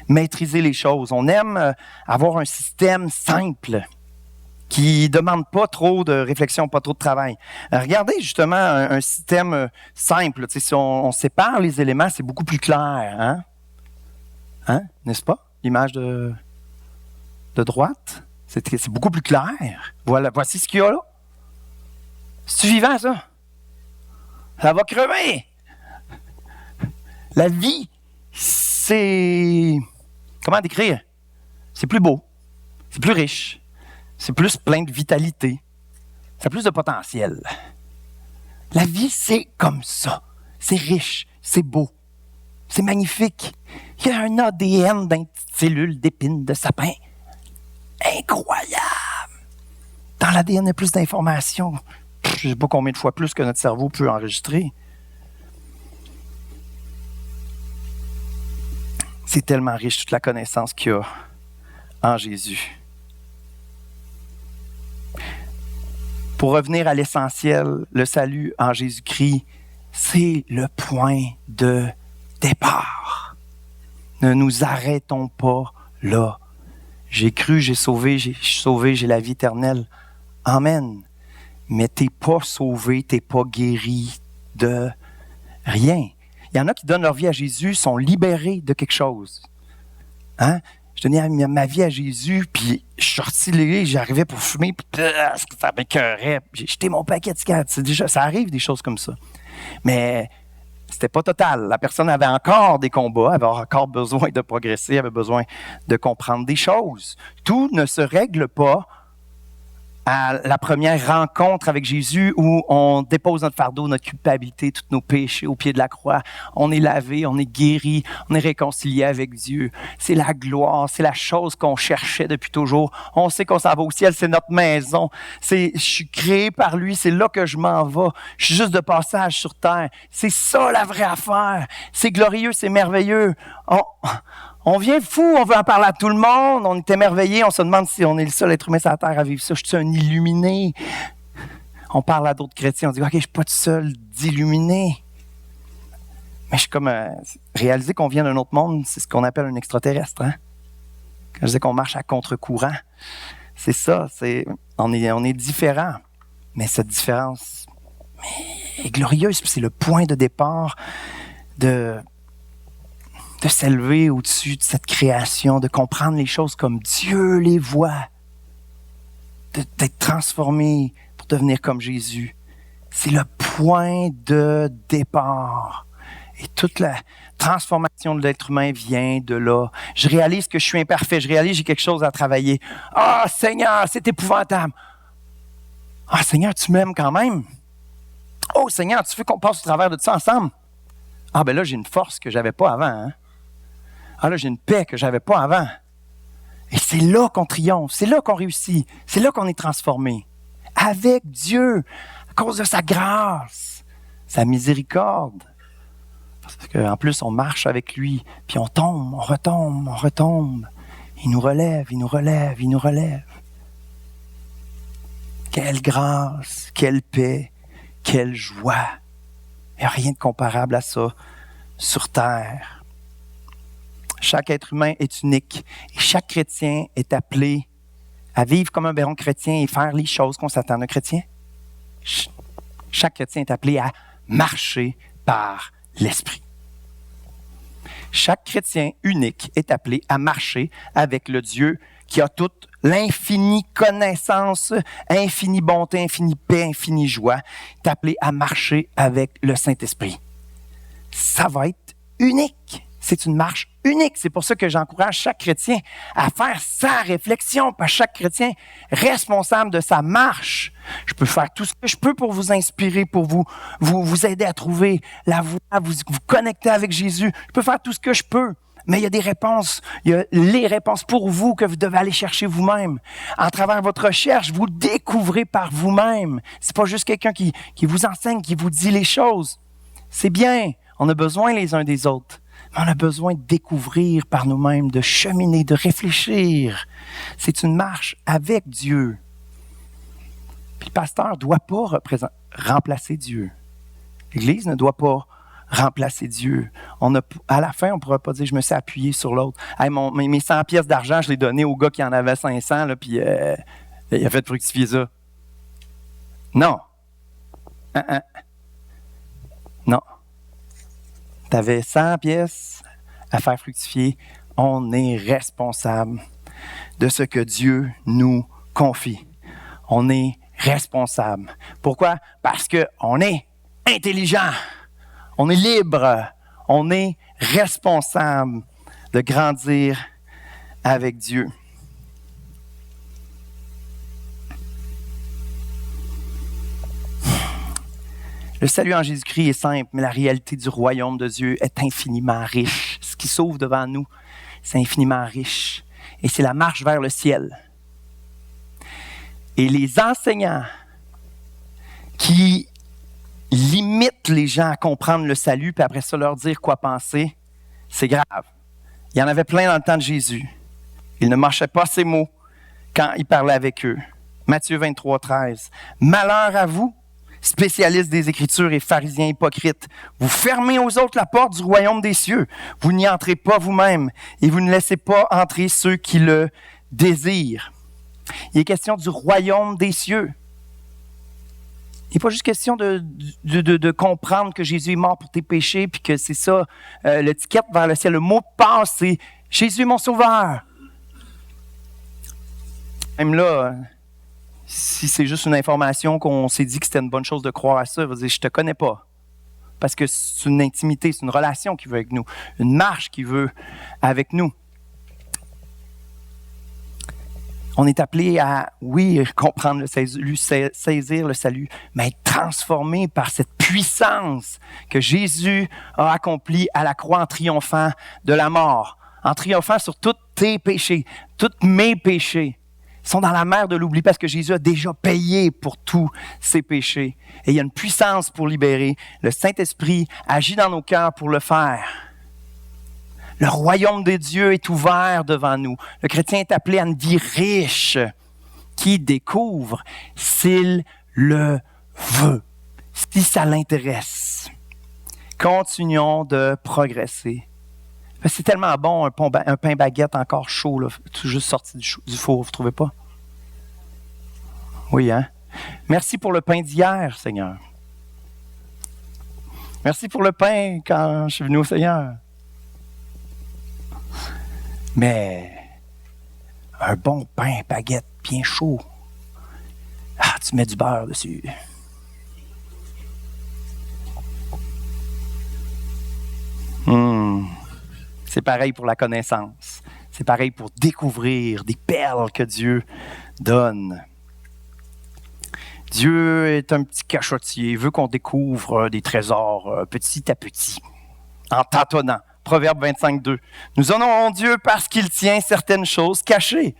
maîtriser les choses, on aime avoir un système simple qui ne demande pas trop de réflexion, pas trop de travail. Regardez justement un système simple. Si on sépare les éléments, c'est beaucoup plus clair. Hein? N'est-ce pas? L'image de droite, c'est beaucoup plus clair. Voilà, voici ce qu'il y a là. C'est-tu vivant, ça? Ça va crever! La vie, c'est... Comment décrire? C'est plus beau, c'est plus riche. C'est plus plein de vitalité. Ça a plus de potentiel. La vie, c'est comme ça. C'est riche, c'est beau, c'est magnifique. Il y a un ADN d'une petite cellule d'épines de sapin. Incroyable! Dans l'ADN, il y a plus d'informations. Je ne sais pas combien de fois plus que notre cerveau peut enregistrer. C'est tellement riche, toute la connaissance qu'il y a en Jésus. Pour revenir à l'essentiel, le salut en Jésus-Christ, c'est le point de départ. Ne nous arrêtons pas là. J'ai cru, j'ai sauvé, je suis sauvé, j'ai la vie éternelle. Amen. Mais tu n'es pas sauvé, tu n'es pas guéri de rien. Il y en a qui donnent leur vie à Jésus, sont libérés de quelque chose. Hein? Je donnais ma vie à Jésus, puis je suis sorti, j'arrivais pour fumer, puis ça m'écœurait. J'ai jeté mon paquet de cigarettes. Ça arrive des choses comme ça. Mais c'était pas total. La personne avait encore des combats, avait encore besoin de progresser, avait besoin de comprendre des choses. Tout ne se règle pas à la première rencontre avec Jésus où on dépose notre fardeau, notre culpabilité, tous nos péchés au pied de la croix. On est lavé, on est guéri, on est réconcilié avec Dieu. C'est la gloire, c'est la chose qu'on cherchait depuis toujours. On sait qu'on s'en va au ciel, c'est notre maison. Je suis créé par lui, c'est là que je m'en vais. Je suis juste de passage sur terre. C'est ça la vraie affaire. C'est glorieux, c'est merveilleux. On vient fou, on veut en parler à tout le monde, on est émerveillé, on se demande si on est le seul être humain sur la terre à vivre ça. Je suis un illuminé. On parle à d'autres chrétiens, on dit « OK, je ne suis pas tout seul d'illuminé. » Mais je suis comme... réaliser qu'on vient d'un autre monde, c'est ce qu'on appelle un extraterrestre. Hein? Quand je dis qu'on marche à contre-courant, c'est ça. On est différents. Mais cette différence est glorieuse. C'est le point de départ de s'élever au-dessus de cette création, de comprendre les choses comme Dieu les voit, d'être transformé pour devenir comme Jésus. C'est le point de départ. Et toute la transformation de l'être humain vient de là. Je réalise que je suis imparfait, je réalise que j'ai quelque chose à travailler. Ah, Seigneur, c'est épouvantable. Ah, Seigneur, tu m'aimes quand même. Oh, Seigneur, tu veux qu'on passe au travers de ça ensemble? Ah, ben là, j'ai une force que je n'avais pas avant. Hein? Ah, là, j'ai une paix que je n'avais pas avant. Et c'est là qu'on triomphe, c'est là qu'on réussit, c'est là qu'on est transformé. Avec Dieu, à cause de sa grâce, sa miséricorde. Parce qu'en plus, on marche avec lui, puis on tombe, on retombe, on retombe. Il nous relève, il nous relève, il nous relève. Quelle grâce, quelle paix, quelle joie. Il n'y a rien de comparable à ça sur terre. Chaque être humain est unique et chaque chrétien est appelé à vivre comme un bon chrétien et faire les choses qu'on s'attend d'un chrétien. Chaque chrétien est appelé à marcher par l'Esprit. Chaque chrétien unique est appelé à marcher avec le Dieu qui a toute l'infinie connaissance, infinie bonté, infinie paix, infinie joie. Il est appelé à marcher avec le Saint-Esprit. Ça va être unique. C'est une marche unique. C'est pour ça que j'encourage chaque chrétien à faire sa réflexion, pas chaque chrétien responsable de sa marche. Je peux faire tout ce que je peux pour vous inspirer, pour vous aider à trouver la voie, vous connecter avec Jésus. Je peux faire tout ce que je peux. Mais il y a des réponses, il y a les réponses pour vous que vous devez aller chercher vous-même. En travers votre recherche, vous découvrez par vous-même. C'est pas juste quelqu'un qui vous enseigne, qui vous dit les choses. C'est bien, on a besoin les uns des autres. Mais on a besoin de découvrir par nous-mêmes, de cheminer, de réfléchir. C'est une marche avec Dieu. Puis le pasteur ne doit pas remplacer Dieu. L'Église ne doit pas remplacer Dieu. À la fin, on ne pourra pas dire « je me suis appuyé sur l'autre hey, ». Mes 100 pièces d'argent, je les donnais au gars qui en avait 500, là, puis il a fait fructifier ça. Non. Non. Tu avais 100 pièces à faire fructifier. On est responsable de ce que Dieu nous confie. On est responsable. Pourquoi? Parce qu'on est intelligent. On est libre. On est responsable de grandir avec Dieu. Le salut en Jésus-Christ est simple, mais la réalité du royaume de Dieu est infiniment riche. Ce qui s'ouvre devant nous, c'est infiniment riche. Et c'est la marche vers le ciel. Et les enseignants qui limitent les gens à comprendre le salut, puis après ça leur dire quoi penser, c'est grave. Il y en avait plein dans le temps de Jésus. Il ne marchait pas ses mots quand il parlait avec eux. Matthieu 23, 13. « Malheur à vous, spécialistes des Écritures et pharisiens hypocrites, vous fermez aux autres la porte du royaume des cieux. Vous n'y entrez pas vous-même et vous ne laissez pas entrer ceux qui le désirent. » Il est question du royaume des cieux. Il n'est pas juste question de comprendre que Jésus est mort pour tes péchés puis que c'est ça, l'étiquette vers le ciel. Le mot de passe, c'est « Jésus est mon sauveur ». Même là, si c'est juste une information qu'on s'est dit que c'était une bonne chose de croire à ça, il va dire « je te connais pas ». Parce que c'est une intimité, c'est une relation qu'il veut avec nous, une marche qu'il veut avec nous. On est appelé à, oui, comprendre le salut, saisir le salut, mais être transformé par cette puissance que Jésus a accomplie à la croix en triomphant de la mort, en triomphant sur tous tes péchés, tous mes péchés. Ils sont dans la mer de l'oubli parce que Jésus a déjà payé pour tous ses péchés. Et il y a une puissance pour libérer. Le Saint-Esprit agit dans nos cœurs pour le faire. Le royaume de Dieu est ouvert devant nous. Le chrétien est appelé à une vie riche qui découvre s'il le veut, si ça l'intéresse. Continuons de progresser. C'est tellement bon, un pain baguette encore chaud, là, tout juste sorti du four, vous ne trouvez pas? Oui, hein? Merci pour le pain d'hier, Seigneur. Merci pour le pain quand je suis venu au Seigneur. Mais un bon pain baguette bien chaud, tu mets du beurre dessus. C'est pareil pour la connaissance. C'est pareil pour découvrir des perles que Dieu donne. Dieu est un petit cachotier. Il veut qu'on découvre des trésors petit à petit, en tâtonnant. Proverbe 25, 2. Nous honorons Dieu parce qu'il tient certaines choses cachées.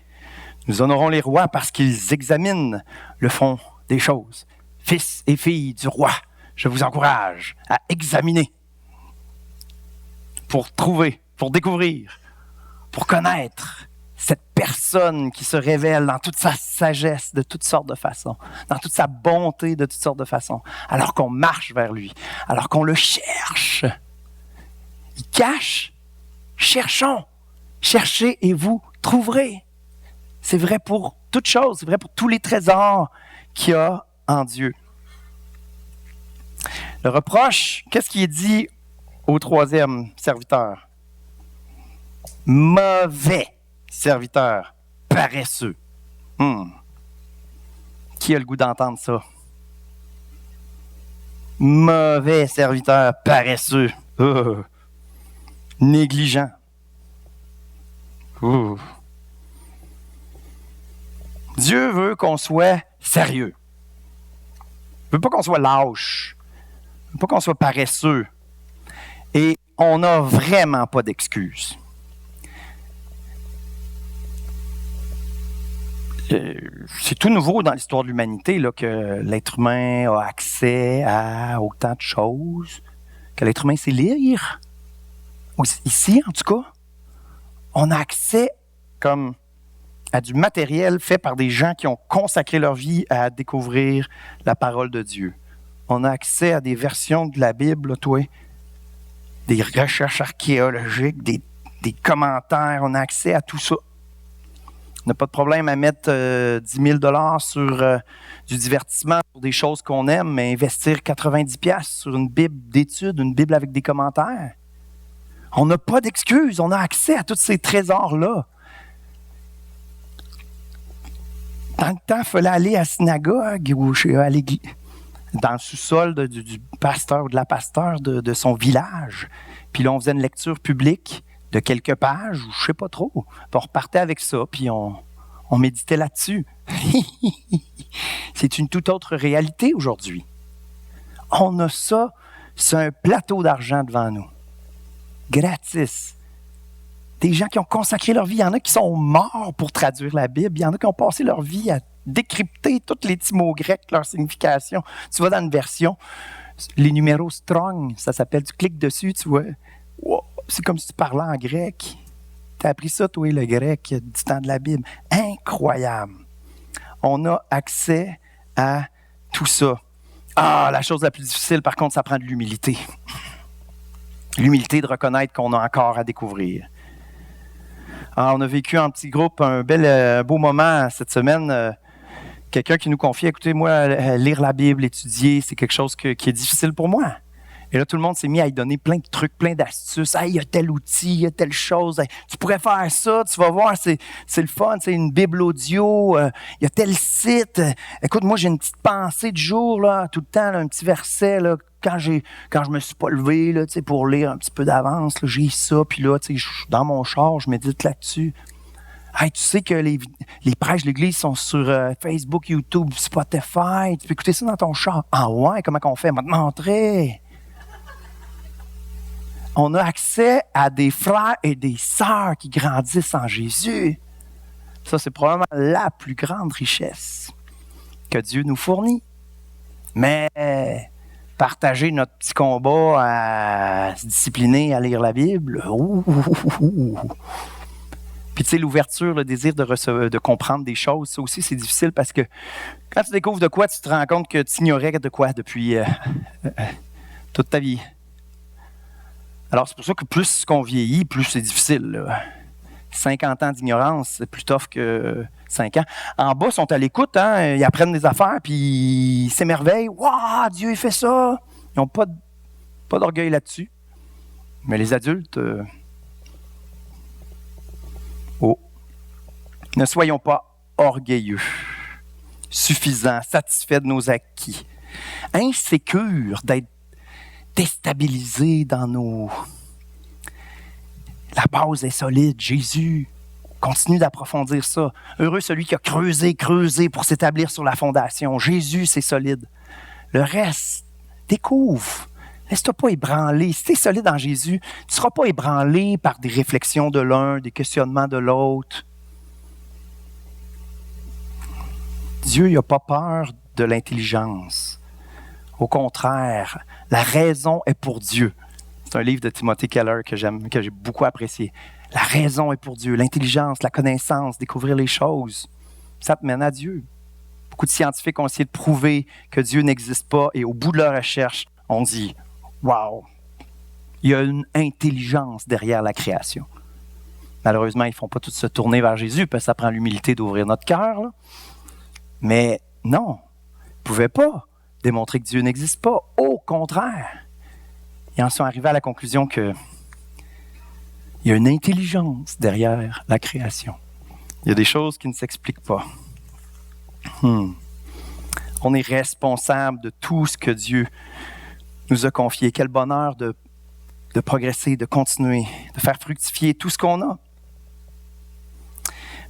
Nous honorons les rois parce qu'ils examinent le fond des choses. Fils et filles du roi, je vous encourage à examiner pour trouver, pour découvrir, pour connaître cette personne qui se révèle dans toute sa sagesse de toutes sortes de façons, dans toute sa bonté de toutes sortes de façons, alors qu'on marche vers lui, alors qu'on le cherche. Il cache. Cherchons. Cherchez et vous trouverez. C'est vrai pour toutes choses, c'est vrai pour tous les trésors qu'il y a en Dieu. Le reproche, qu'est-ce qui est dit au troisième serviteur? Mauvais serviteur, paresseux. Qui a le goût d'entendre ça? Mauvais serviteur, paresseux. Négligent. Dieu veut qu'on soit sérieux. Il ne veut pas qu'on soit lâche. Il ne veut pas qu'on soit paresseux. Et on n'a vraiment pas d'excuses. C'est tout nouveau dans l'histoire de l'humanité là, que l'être humain a accès à autant de choses, que l'être humain sait lire. Ici, en tout cas, on a accès comme à du matériel fait par des gens qui ont consacré leur vie à découvrir la parole de Dieu. On a accès à des versions de la Bible, des recherches archéologiques, des commentaires. On a accès à tout ça. On n'a pas de problème à mettre 10 000 $ sur du divertissement, sur des choses qu'on aime, mais investir 90 $ sur une Bible d'études, une Bible avec des commentaires. On n'a pas d'excuses. On a accès à tous ces trésors-là. Dans le temps, il fallait aller à la synagogue ou à l'église, dans le sous-sol du pasteur ou de la pasteur de son village. Puis là, on faisait une lecture publique de quelques pages, ou je ne sais pas trop. Puis on repartait avec ça, puis on méditait là-dessus. C'est une toute autre réalité aujourd'hui. On a ça, c'est un plateau d'argent devant nous. Gratis. Des gens qui ont consacré leur vie. Il y en a qui sont morts pour traduire la Bible. Il y en a qui ont passé leur vie à décrypter tous les petits mots grecs, leur signification. Tu vas dans une version, les numéros strong, ça s'appelle, tu cliques dessus, tu vois. Wow, c'est comme si tu parlais en grec. Tu as appris ça, toi, le grec, du temps de la Bible. Incroyable. On a accès à tout ça. La chose la plus difficile, par contre, ça prend de l'humilité. L'humilité de reconnaître qu'on a encore à découvrir. On a vécu en petit groupe un beau moment cette semaine. Quelqu'un qui nous confie, écoutez, moi, lire la Bible, étudier, c'est quelque chose qui est difficile pour moi. Et là, tout le monde s'est mis à y donner plein de trucs, plein d'astuces. Hey, il y a tel outil, il y a telle chose. Hey, tu pourrais faire ça, tu vas voir, c'est le fun. C'est une Bible audio, il y a tel site. Écoute, moi, j'ai une petite pensée du jour, là, tout le temps, là, un petit verset, là, quand je me suis pas levé là, pour lire un petit peu d'avance, là, j'ai ça, puis là, dans mon char, je médite là-dessus. Hey, tu sais que les prêches de l'Église sont sur Facebook, YouTube, Spotify. Tu peux écouter ça dans ton char. Ah ouais, comment qu'on fait? On va te montrer. On a accès à des frères et des sœurs qui grandissent en Jésus. Ça, c'est probablement la plus grande richesse que Dieu nous fournit. Mais partager notre petit combat à se discipliner, à lire la Bible, Puis tu sais, l'ouverture, le désir de comprendre des choses, ça aussi, c'est difficile parce que quand tu découvres de quoi, tu te rends compte que tu ignorais de quoi depuis toute ta vie. Alors, c'est pour ça que plus qu'on vieillit, plus c'est difficile. Là. 50 ans d'ignorance, c'est plus tough que 5 ans. En bas, ils sont à l'écoute, hein? Ils apprennent des affaires, puis ils s'émerveillent. « Waouh, Dieu, il fait ça! » Ils n'ont pas d'orgueil là-dessus. Mais les adultes... Ne soyons pas orgueilleux, suffisants, satisfaits de nos acquis, insécures d'être déstabilisés dans nos... La base est solide, Jésus continue d'approfondir ça. Heureux celui qui a creusé pour s'établir sur la fondation. Jésus, c'est solide. Le reste, découvre. Laisse-toi pas ébranler. Si tu es solide en Jésus, tu ne seras pas ébranlé par des réflexions de l'un, des questionnements de l'autre. Dieu n'a pas peur de l'intelligence. Au contraire, la raison est pour Dieu. C'est un livre de Timothy Keller que j'ai beaucoup apprécié. La raison est pour Dieu, l'intelligence, la connaissance, découvrir les choses. Ça te mène à Dieu. Beaucoup de scientifiques ont essayé de prouver que Dieu n'existe pas et au bout de leur recherche, on dit « Wow! » Il y a une intelligence derrière la création. Malheureusement, ils ne font pas tous se tourner vers Jésus parce que ça prend l'humilité d'ouvrir notre cœur. Là. Mais non, ils ne pouvaient pas démontrer que Dieu n'existe pas. Au contraire, ils en sont arrivés à la conclusion qu'il y a une intelligence derrière la création. Il y a des choses qui ne s'expliquent pas. On est responsable de tout ce que Dieu nous a confié. Quel bonheur de progresser, de continuer, de faire fructifier tout ce qu'on a.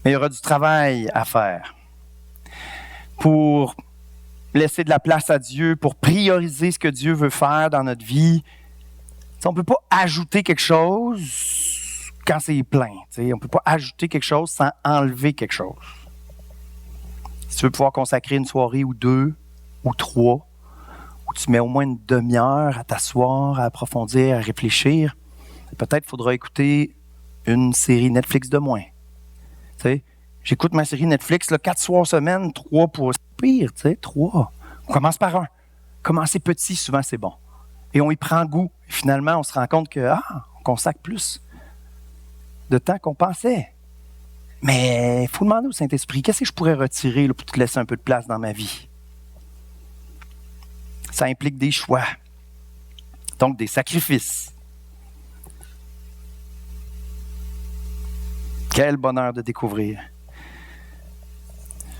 Mais il y aura du travail à faire pour laisser de la place à Dieu, pour prioriser ce que Dieu veut faire dans notre vie. On ne peut pas ajouter quelque chose quand c'est plein. On ne peut pas ajouter quelque chose sans enlever quelque chose. Si tu veux pouvoir consacrer une soirée ou 2 ou 3, où tu mets au moins une demi-heure à t'asseoir, à approfondir, à réfléchir, peut-être faudra écouter une série Netflix de moins. T'sais, j'écoute ma série Netflix là, 4 soirs semaine, 3 pour pire, 3. On commence par un. Commencer petit, souvent c'est bon. Et on y prend goût. Et finalement, on se rend compte on consacre plus de temps qu'on pensait. Mais il faut demander au Saint-Esprit, qu'est-ce que je pourrais retirer là, pour te laisser un peu de place dans ma vie? Ça implique des choix, donc des sacrifices. Quel bonheur de découvrir.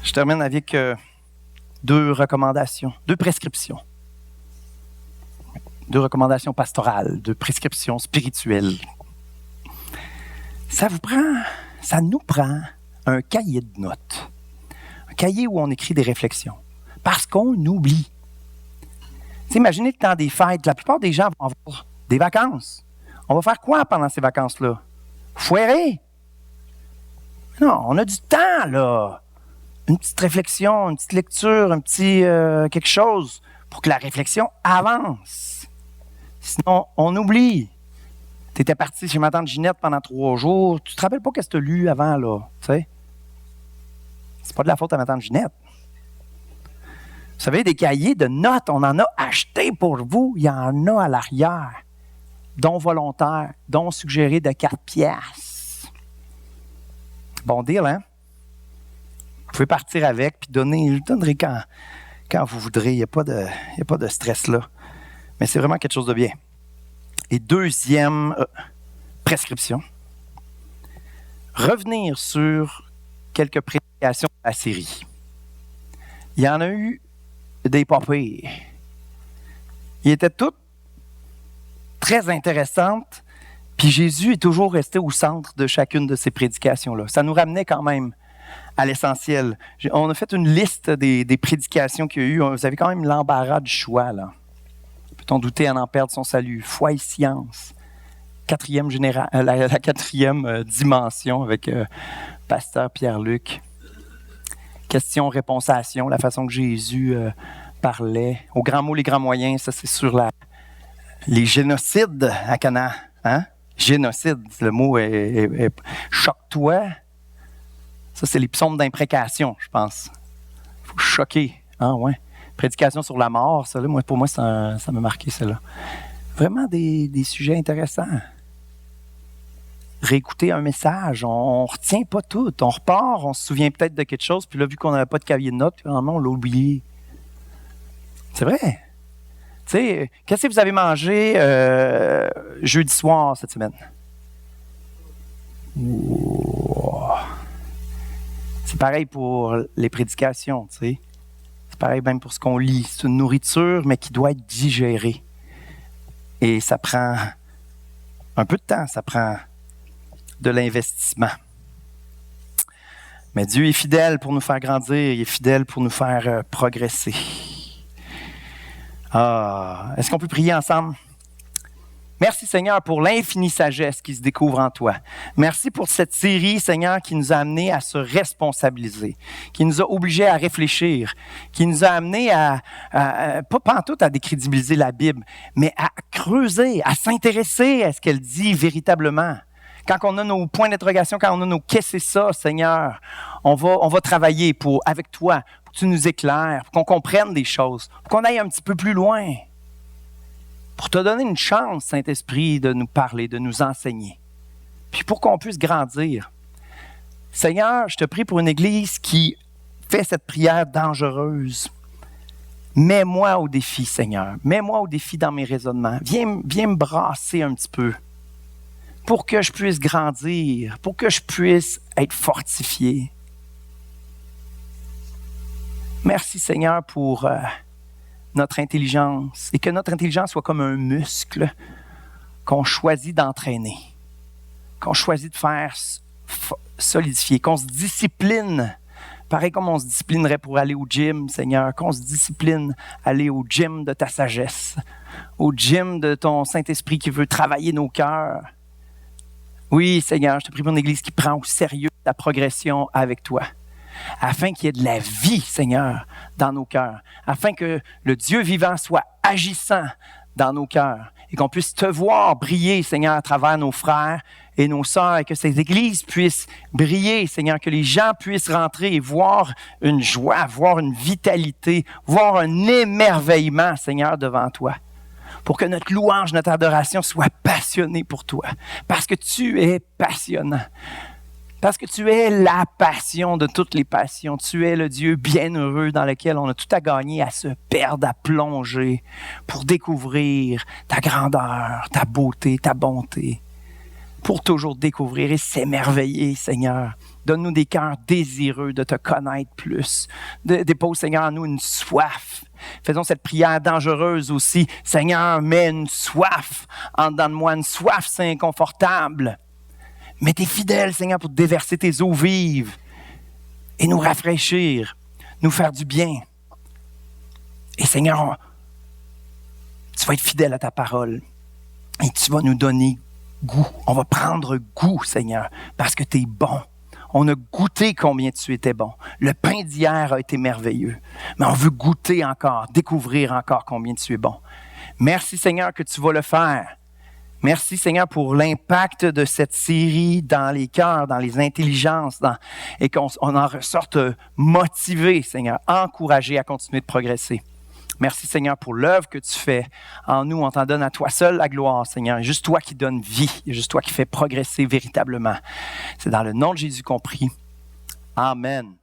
Je termine avec 2 recommandations, 2 prescriptions. 2 recommandations pastorales, 2 prescriptions spirituelles. Ça nous prend un cahier de notes. Un cahier où on écrit des réflexions. Parce qu'on oublie. Imaginez le temps des fêtes. La plupart des gens vont avoir des vacances. On va faire quoi pendant ces vacances-là? Foirer? Non, on a du temps, là. Une petite réflexion, une petite lecture, un petit quelque chose pour que la réflexion avance. Sinon, on oublie. Tu étais parti chez ma tante Ginette pendant 3 jours. Tu te rappelles pas qu'est-ce que tu as lu avant, là? Tu sais? C'est pas de la faute à ma tante Ginette. Vous savez, des cahiers de notes, on en a acheté pour vous. Il y en a à l'arrière. Dons volontaires, dons suggérés de 4 piastres. Bon deal, hein? Vous pouvez partir avec puis donner. Je vous donnerai quand vous voudrez. Il n'y a pas de stress là. Mais c'est vraiment quelque chose de bien. Et 2e prescription. Revenir sur quelques prédications de la série. Il y en a eu des pas pires. Ils étaient toutes très intéressantes, puis Jésus est toujours resté au centre de chacune de ces prédications-là. Ça nous ramenait quand même à l'essentiel. On a fait une liste des prédications qu'il y a eu. Vous avez quand même l'embarras du choix, là. Peut-on douter en perdre son salut? Foi et science. La 4e dimension avec Pasteur Pierre-Luc. Question-réponse-action, la façon que Jésus parlait. Aux grands mots, les grands moyens, ça c'est sur les génocides à Canaan. Hein? Génocide, le mot est choque-toi. Ça, c'est les psaumes d'imprécation, je pense. Il faut choquer. Ah ouais. Prédication sur la mort, ça, là, pour moi, ça m'a marqué, ça. Là. Vraiment des sujets intéressants. Réécouter un message, on ne retient pas tout. On repart, on se souvient peut-être de quelque chose, puis là, vu qu'on n'avait pas de cahier de notes, finalement, on l'a oublié. C'est vrai. Tu sais, qu'est-ce que vous avez mangé jeudi soir cette semaine? Wow. C'est pareil pour les prédications, tu sais. C'est pareil même pour ce qu'on lit. C'est une nourriture, mais qui doit être digérée. Et ça prend un peu de temps, ça prend de l'investissement. Mais Dieu est fidèle pour nous faire grandir, il est fidèle pour nous faire progresser. Est-ce qu'on peut prier ensemble? Merci, Seigneur, pour l'infinie sagesse qui se découvre en toi. Merci pour cette série, Seigneur, qui nous a amenés à se responsabiliser, qui nous a obligés à réfléchir, qui nous a amenés pas pantoute à décrédibiliser la Bible, mais à creuser, à s'intéresser à ce qu'elle dit véritablement. Quand on a nos points d'interrogation, quand on a nos « qu'est-ce que c'est ça, Seigneur », on va travailler avec toi, pour que tu nous éclaires, pour qu'on comprenne des choses, pour qu'on aille un petit peu plus loin. Pour te donner une chance, Saint-Esprit, de nous parler, de nous enseigner. Puis pour qu'on puisse grandir. Seigneur, je te prie pour une Église qui fait cette prière dangereuse. Mets-moi au défi, Seigneur. Mets-moi au défi dans mes raisonnements. Viens me brasser un petit peu pour que je puisse grandir, pour que je puisse être fortifié. Merci, Seigneur, pour notre intelligence, et que notre intelligence soit comme un muscle qu'on choisit d'entraîner, qu'on choisit de faire solidifier, qu'on se discipline, pareil comme on se disciplinerait pour aller au gym, Seigneur, qu'on se discipline à aller au gym de ta sagesse, au gym de ton Saint-Esprit qui veut travailler nos cœurs. Oui, Seigneur, je te prie pour une Église qui prend au sérieux ta progression avec toi, afin qu'il y ait de la vie, Seigneur, dans nos cœurs, afin que le Dieu vivant soit agissant dans nos cœurs et qu'on puisse te voir briller, Seigneur, à travers nos frères et nos sœurs, et que cette Église puisse briller, Seigneur, que les gens puissent rentrer et voir une joie, voir une vitalité, voir un émerveillement, Seigneur, devant toi, pour que notre louange, notre adoration soit passionnée pour toi, parce que tu es passionnant. Parce que tu es la passion de toutes les passions. Tu es le Dieu bienheureux dans lequel on a tout à gagner, à se perdre, à plonger pour découvrir ta grandeur, ta beauté, ta bonté. Pour toujours découvrir et s'émerveiller, Seigneur. Donne-nous des cœurs désireux de te connaître plus. Dépose, Seigneur, en nous une soif. Faisons cette prière dangereuse aussi. Seigneur, mets une soif en dedans de moi, une soif, c'est inconfortable. Mais tu es fidèle, Seigneur, pour déverser tes eaux vives et nous rafraîchir, nous faire du bien. Et Seigneur, tu vas être fidèle à ta parole et tu vas nous donner goût. On va prendre goût, Seigneur, parce que tu es bon. On a goûté combien tu étais bon. Le pain d'hier a été merveilleux, mais on veut goûter encore, découvrir encore combien tu es bon. Merci, Seigneur, que tu vas le faire. Merci, Seigneur, pour l'impact de cette série dans les cœurs, dans les intelligences, et qu'on en ressorte motivé, Seigneur, encouragé à continuer de progresser. Merci, Seigneur, pour l'œuvre que tu fais en nous. On t'en donne à toi seul la gloire, Seigneur. Juste toi qui donne vie, et juste toi qui fais progresser véritablement. C'est dans le nom de Jésus qu'on prie. Amen.